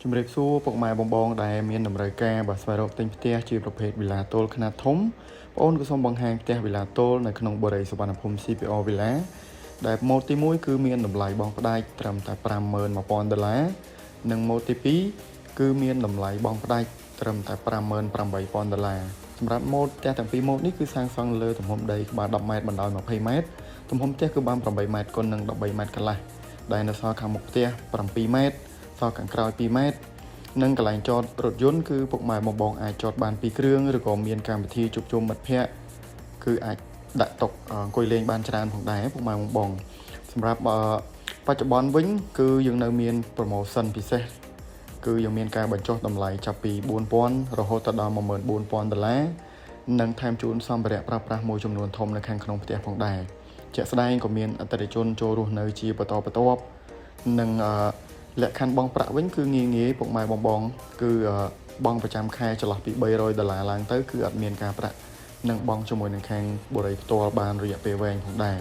ជំរាបសួរពុកម៉ែបងបងដែលមានតម្រូវការបើស្វែងរកទិញផ្ទះជាប្រភេទវិឡាតូលខ្នាតធំបងអូនក៏សូមបង្ហាញផ្ទះវិឡាតូលនៅក្នុងបរិយាសុវណ្ណភូមិ CPO Villa ដែលម៉ូតទី1គឺមានតម្លៃបងផ្ដាច់ត្រឹមតែ$51,000 និងម៉ូតទី2គឺមានតម្លៃបងផ្ដាច់ត្រឹមតែ$58,000 សម្រាប់ម៉ូតផ្ទះទាំងពីរម៉ូតនេះគឺសាងសង់លើទំហំដីក្បាល10 ម៉ែត្របណ្ដោយ20 ម៉ែត្រទំហំផ្ទះគឺបាន8 ម៉ែត្រគុណនឹង13 ម៉ែត្រកន្លះដែលនៅសល់ខាងមុខផ្ទះ7 ម៉ែត្រសល់ខាងក្រោយ2 ម៉ែត្រនិងកន្លែងចតរថយន្តគឺពុកម៉ែបងអាចចតបាន2គ្រឿងឬក៏មានកម្មវិធីជួបជុំមិត្តភ័ក្តិគឺអាចដាក់តុអង្គុយលេងបានច្រើនផងដែរពុកម៉ែបងសម្រាប់បច្ចុប្បន្នវិញគឺយើងនៅមាន promotion ពិសេសគឺយើងមានការបញ្ចុះតម្លៃចាប់ពី$4,000រហូតដល់$14,000និងថែមជូនសម្ភារៈប្រើប្រាស់មួយចំនួនធំនៅខាងក្នុងផ្ទះផងដែរជាក់ស្ដែងក៏មានអតិថិជនចូលរស់នៅជាបន្តបន្ទាប់និងលក្ខខណ្ឌបង់ប្រាក់វិញគឺងាយពុកម៉ែបងគឺបង់ប្រចាំខែចន្លោះពី$300ឡើងទៅគឺអត់មានការប្រាក់និងបង់ជាមួយនឹងខាងបរិយាផ្ទាល់បានរយៈពេលវែងផងដែរ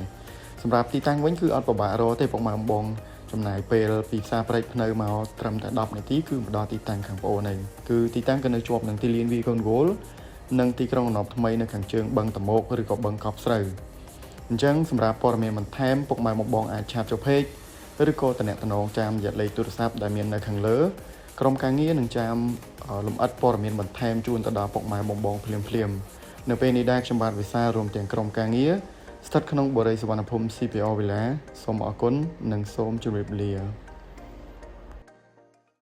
សម្រាប់ទីតាំងវិញគឺអត់ពិបាករកទេពុកម៉ែបងចំណាយពេលពីផ្សារព្រែកភ្នៅមកត្រឹមតែ10នាទីគឺមកដល់ទីតាំងខាងប្អូនឯងគឺទីតាំងក៏នៅជាប់នឹងទីលានវាយកូនហ្គោលនិងទីក្រុងតំណប់ថ្មីនៅខាងជើងបឹងតមោកឬក៏បឹងកប់ស្រូវអញ្ចឹងសម្រាប់ព័ត៌មានបន្ថែមពុកម៉ែបងអាចឆាតចូលពេកឬក៏តំណែងតាមរយៈលេខទូរស័ព្ទដែលមាននៅខាងលើក្រុមការងារនឹងចាំលម្អិតព័ត៌មានបន្ថែមជូនទៅដល់ពុកម៉ែបងភ្លាមនៅពេលនេះដែរខ្ញុំបាទវិសាលរួមទាំងក្រុមការងារស្ថិតក្នុងបរិយាសុវណ្ណភូមិ CPO Villa សូមអរគុណនិងសូមជម្រាបលា